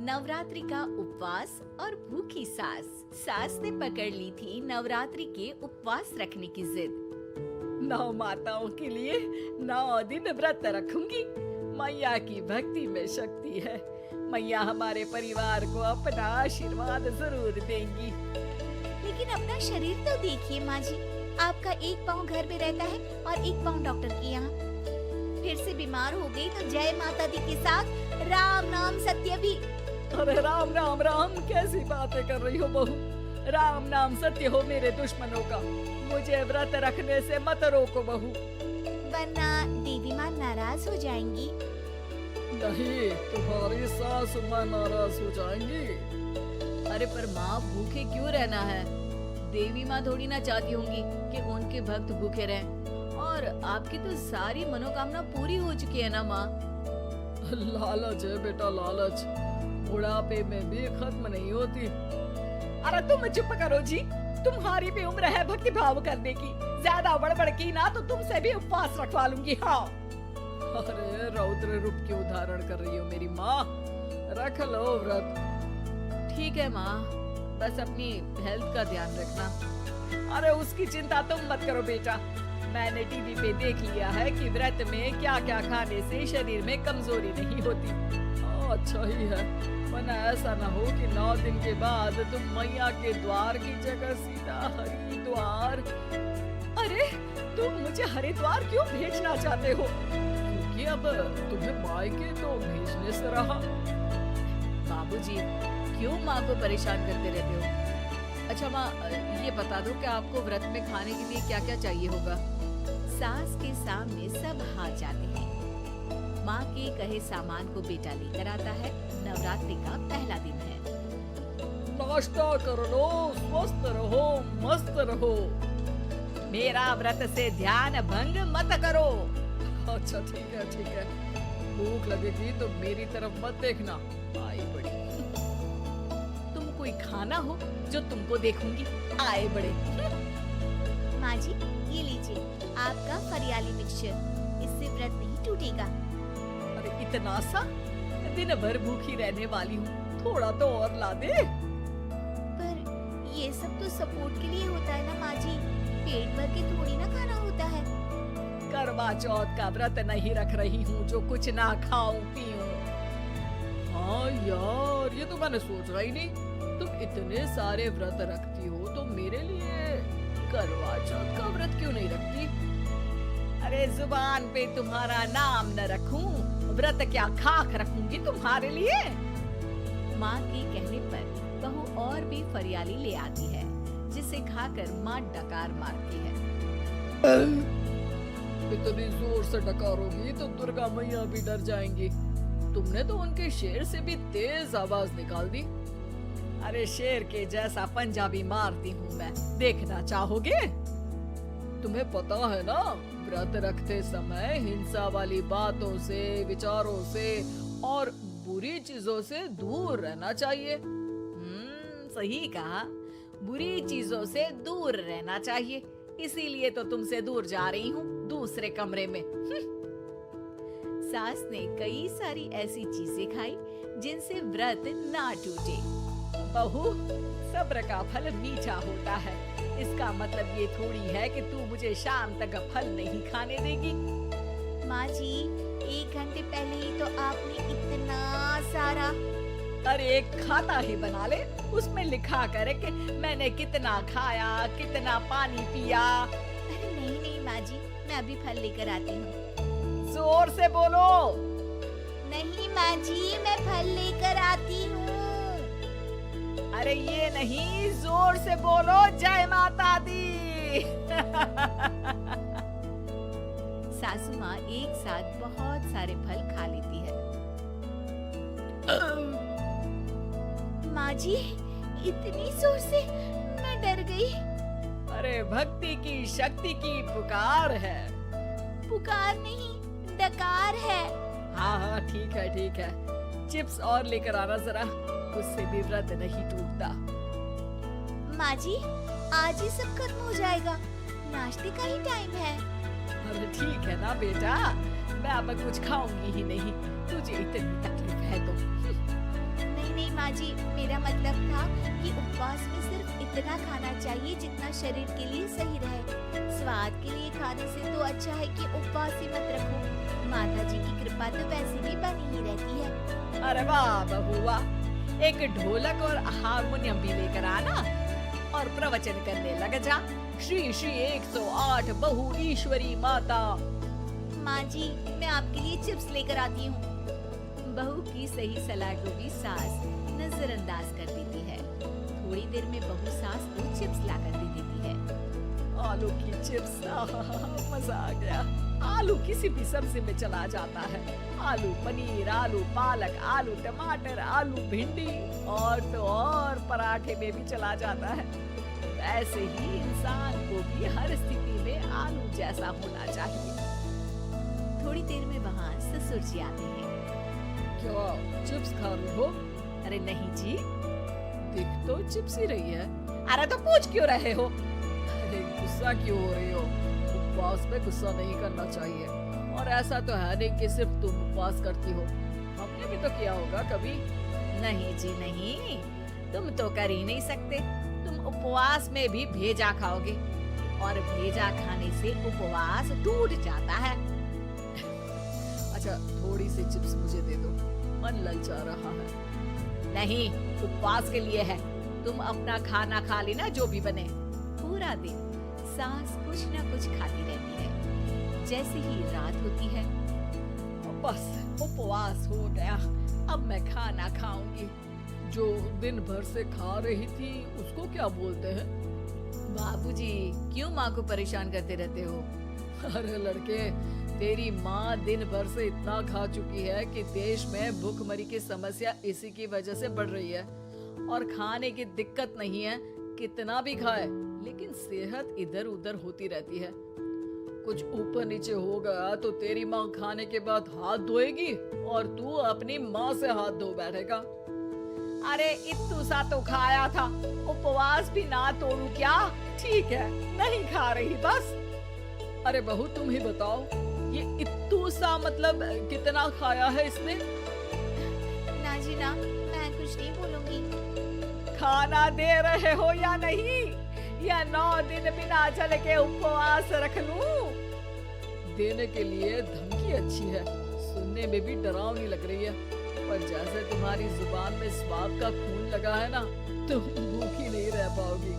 नवरात्रि का उपवास और भूखी सास। सास ने पकड़ ली थी नवरात्रि के उपवास रखने की जिद। 9 माताओं के लिए 9 दिन व्रत रखूंगी। मैया की भक्ति में शक्ति है। मैया हमारे परिवार को अपना आशीर्वाद जरूर देंगी। लेकिन अपना शरीर तो देखिए माँ जी, आपका एक पाँव घर में रहता है और एक पाँव डॉक्टर के यहाँ। फिर से बीमार हो गई तो जय माता दी के साथ राम नाम सत्य भी। अरे राम राम राम कैसी बातें कर रही हो बहू। राम नाम सत्य हो मेरे दुश्मनों का। मुझे व्रत रखने से मत रोको बहू, वरना देवी माँ नाराज हो जाएंगी। नहीं, तुम्हारी सास माँ नाराज हो जाएंगी। अरे पर माँ भूखे क्यों रहना है? देवी माँ थोड़ी ना चाहती होंगी कि उनके भक्त भूखे रहें। और आपकी तो सारी मनोकामना पूरी हो चुकी है ना माँ। लालच है बेटा, लालच बुढ़ापे में भी खत्म नहीं होती। अरे तुम चुप करो जी, तुम्हारी भी उम्र है भक्ति भाव करने की। ज्यादा बड़बड़ की ना तो तुमसे भी उपवास रखवा लूंगी। हाँ, अरे रौद्र रूप क्यों धारण कर रही हो मेरी माँ? रख लो व्रत। ठीक है माँ, बस अपनी हेल्थ का ध्यान रखना। अरे उसकी चिंता तुम मत करो बेटा। मैंने टीवी पे देख लिया है कि व्रत में क्या क्या खाने से शरीर में कमजोरी नहीं होती। अच्छा ही है, वरना ऐसा न हो कि 9 दिन के बाद तुम मैया के द्वार की जगह सीधा हरिद्वार। अरे तुम मुझे हरिद्वार क्यों भेजना चाहते हो? क्योंकि अब तुम्हें मायके तो भेजने से रहा। बाबूजी, क्यों माँ को परेशान करते रहते हो? अच्छा माँ, ये बता दो कि आपको व्रत में खाने के लिए क्या क्या चाहिए होगा? सास के सामने सब हाथ जाते हैं। माँ के कहे सामान को बेटा लेकर आता है। नवरात्रि का पहला दिन है। नाश्ता कर लो, स्वस्थ रहो, मस्त रहो। मेरा व्रत से ध्यान भंग मत करो। अच्छा ठीक है, ठीक है। भूख लगेगी तो मेरी तरफ मत देखना। आई बड़ी। तुम कोई खाना हो जो तुमको देखूंगी। आए बड़े। माँ जी, ये लीजिए आपका फरियाली मिक्सचर। इससे व्रत नहीं टूटेगा। अरे इतना सा? दिन भर भूखी रहने वाली हूँ, थोड़ा तो और ला दे। पर ये सब तो सपोर्ट के लिए होता है ना माँ जी, पेट भर के थोड़ी ना खाना होता है। करवा चौथ का व्रत नहीं रख रही हूँ जो कुछ ना खाऊं पीऊं। हाँ यार, ये तो मैंने सोचा ही नहीं। तुम इतने सारे व्रत रखती हो तो मेरे लिए करवा चौथ का व्रत क्यों नहीं रखती? अरे जुबान पे तुम्हारा नाम न रखूं, व्रत क्या खाक रखूंगी तुम्हारे लिए। माँ के कहने पर बहू और भी फरियाली ले आती है, जिसे खाकर माँ डकार मारती है। इतनी जोर से डकारोगी तो दुर्गा मैया भी डर जाएंगी। तुमने तो उनके शेर से भी तेज आवाज निकाल दी। अरे शेर के जैसा पंजाबी मारती हूँ मैं, देखना चाहोगे? तुम्हें पता है ना, व्रत रखते समय हिंसा वाली बातों से, विचारों से और बुरी चीजों से दूर रहना चाहिए। सही कहा, बुरी चीजों से दूर रहना चाहिए। इसीलिए तो तुमसे दूर जा रही हूँ, दूसरे कमरे में। सास ने कई सारी ऐसी चीजें खाई जिनसे व्रत ना टूटे। बहू, सब्र का फल मीठा होता है। इसका मतलब ये थोड़ी है कि तू मुझे शाम तक फल नहीं खाने देगी। माँ जी, 1 घंटे पहले ही तो आपने इतना सारा। अरे एक खाता ही बना ले, उसमें लिखा करे कि मैंने कितना खाया, कितना पानी पिया। अरे नहीं नहीं माँ जी, मैं अभी फल लेकर आती हूँ। जोर से बोलो। नहीं माँ जी, मैं फल लेकर आती हूँ। अरे ये नहीं, जोर से बोलो, जय माता दी। सासू माँ एक साथ बहुत सारे फल खा लेती है। माँ जी, इतनी जोर से मैं डर गई। अरे भक्ति की शक्ति की पुकार है। पुकार नहीं, डकार है। हाँ हाँ ठीक है, ठीक है। चिप्स और लेकर आना जरा, उससे भी व्रत नहीं टूटता। माँ जी, आज ही सब खत्म हो जाएगा, नाश्ते का ही टाइम है। अरे ठीक है ना बेटा, मैं अब कुछ खाऊंगी ही नहीं, तुझे इतनी तकलीफ है तो। नहीं नहीं माँ जी, मेरा मतलब था कि उपवास में सिर्फ इतना खाना चाहिए जितना शरीर के लिए सही रहे। स्वाद के लिए खाने से तो अच्छा है कि उपवास ही मत रखो। माता जी की कृपा तो वैसे भी बनी ही रहती है। अरे वाह बहू वाह, एक ढोलक और हारमोनियम भी लेकर आना और प्रवचन करने लग जा। श्री श्री 108 बहु ईश्वरी माता। माँ जी, मैं आपके लिए चिप्स लेकर आती हूँ। बहू की सही सलाह को भी सास नजरअंदाज कर देती है। थोड़ी देर में बहू सास को चिप्स लाकर दे देती है। आलू की चिप्स, मजा आ गया। आलू किसी भी सब्जी में चला जाता है। आलू पनीर, आलू पालक, आलू टमाटर, आलू भिंडी और तो और पराठे में भी चला जाता है। ऐसे ही इंसान को भी हर स्थिति में आलू जैसा होना चाहिए। थोड़ी देर में वहाँ ससुर जी आते हैं। क्या चिप्स खा रही हो? अरे नहीं जी, दिख तो चिप्स ही रही है। अरे तो पूछ क्यों रहे हो? अरे गुस्सा क्यों हो रही हो? उपवास में गुस्सा नहीं करना चाहिए। और ऐसा तो है नहीं कि सिर्फ तुम उपवास करती हो, हमने भी तो किया होगा कभी। नहीं जी नहीं, तुम तो कर ही नहीं सकते। तुम उपवास में भी भेजा खाओगे और भेजा खाने से उपवास टूट जाता है। अच्छा, थोड़ी सी चिप्स मुझे दे दो, मन ललचा रहा है। नहीं, उपवास के लिए है। तुम अपना खाना खा लेना जो भी बने। पूरा दिन सास कुछ न कुछ खाती रहती है। जैसे ही रात होती है, बस उपवास हो गया, अब मैं खाना खाऊंगी। जो दिन भर से खा रही थी उसको क्या बोलते हैं? बाबूजी क्यों माँ को परेशान करते रहते हो? अरे लड़के, तेरी माँ दिन भर से इतना खा चुकी है कि देश में भूखमरी की समस्या इसी की वजह से बढ़ रही है। और खाने की दिक्कत नहीं है, कितना भी खाए, लेकिन सेहत इधर उधर होती रहती है। कुछ ऊपर नीचे हो गया तो तेरी माँ खाने के बाद हाथ धोएगी और तू अपनी माँ से हाथ धो बैठेगा। अरे इत्तू सा तो खाया था, उपवास भी ना तोड़ू क्या? ठीक है, नहीं खा रही बस। अरे बहू, तुम ही बताओ, ये इत्तू सा मतलब कितना खाया है इसने? ना जी ना, मैं कुछ नहीं बोलूंगी। खाना दे रहे हो या नहीं, या 9 दिन बिना जल के उपवास रख लूं? देने के लिए धमकी अच्छी है, सुनने में भी डरावनी लग रही है, पर जैसे तुम्हारी जुबान में स्वाद का खून लगा है ना, तुम भूखी नहीं रह पाओगी।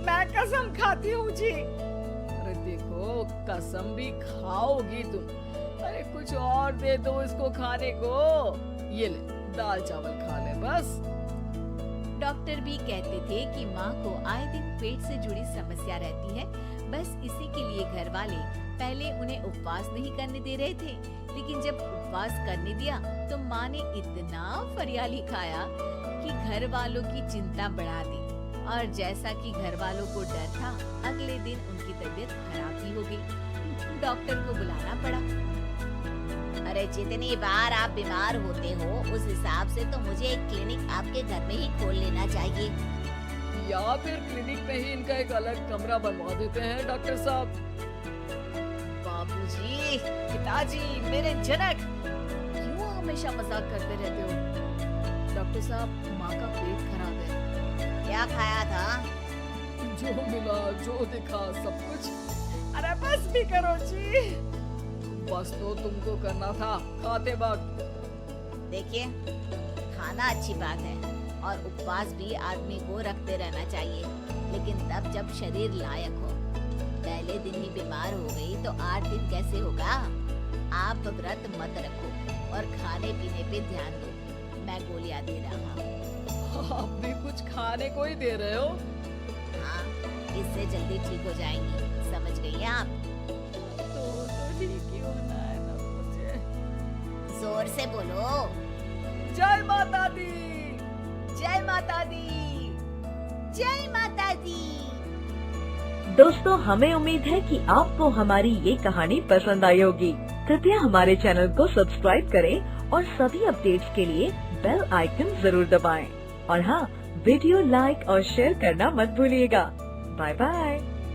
मैं कसम खाती हूँ जी। अरे देखो, कसम भी खाओगी तुम। अरे कुछ और दे दो इसको खाने को। ये ले, दाल चावल खा ले बस। डॉक्टर भी कहते थे कि माँ को आए दिन पेट से जुड़ी समस्या रहती है। बस इसी के लिए घर वाले पहले उन्हें उपवास नहीं करने दे रहे थे, लेकिन जब उपवास करने दिया तो माँ ने इतना फरियाली खाया कि घर वालों की चिंता बढ़ा दी। और जैसा कि घर वालों को डर था, अगले दिन उनकी तबीयत खराब ही हो गई। डॉक्टर को बुलाना पड़ा। अरे जितनी बार आप बीमार होते हो उस हिसाब से तो मुझे एक क्लिनिक आपके घर में ही खोल लेना चाहिए। या फिर क्लिनिक में ही इनका एक अलग कमरा बनवा देते हैं डॉक्टर साहब। बाबूजी, पिताजी, मेरे जनक, क्यों हमेशा मजाक करते रहते हो? डॉक्टर साहब, माँ का पेट खराब है। क्या खाया था? जो मिला, जो दिखा, सब कुछ। अरे बस भी करो जी। बस तो तुमको करना था खाते वक्त। देखिए, खाना अच्छी बात है और उपवास भी आदमी को रखते रहना चाहिए, लेकिन तब जब शरीर लायक हो। पहले दिन ही बीमार हो गई तो 8 दिन कैसे होगा? आप व्रत मत रखो और खाने पीने पे ध्यान दो। मैं गोलियां दे रहा हूँ। आप भी कुछ खाने को ही दे रहे हो? हाँ, इससे जल्दी ठीक हो जाएंगी, समझ गई आप? तो ठीक ही होना है ना मुझे। जोर से बोलो। जय माता दी। जय माता दी। जय माता दी। दोस्तों, हमें उम्मीद है कि आपको हमारी ये कहानी पसंद आई होगी। कृपया हमारे चैनल को सब्सक्राइब करें और सभी अपडेट्स के लिए बेल आइकन जरूर दबाएं। और हाँ, वीडियो लाइक और शेयर करना मत भूलिएगा। Bye bye.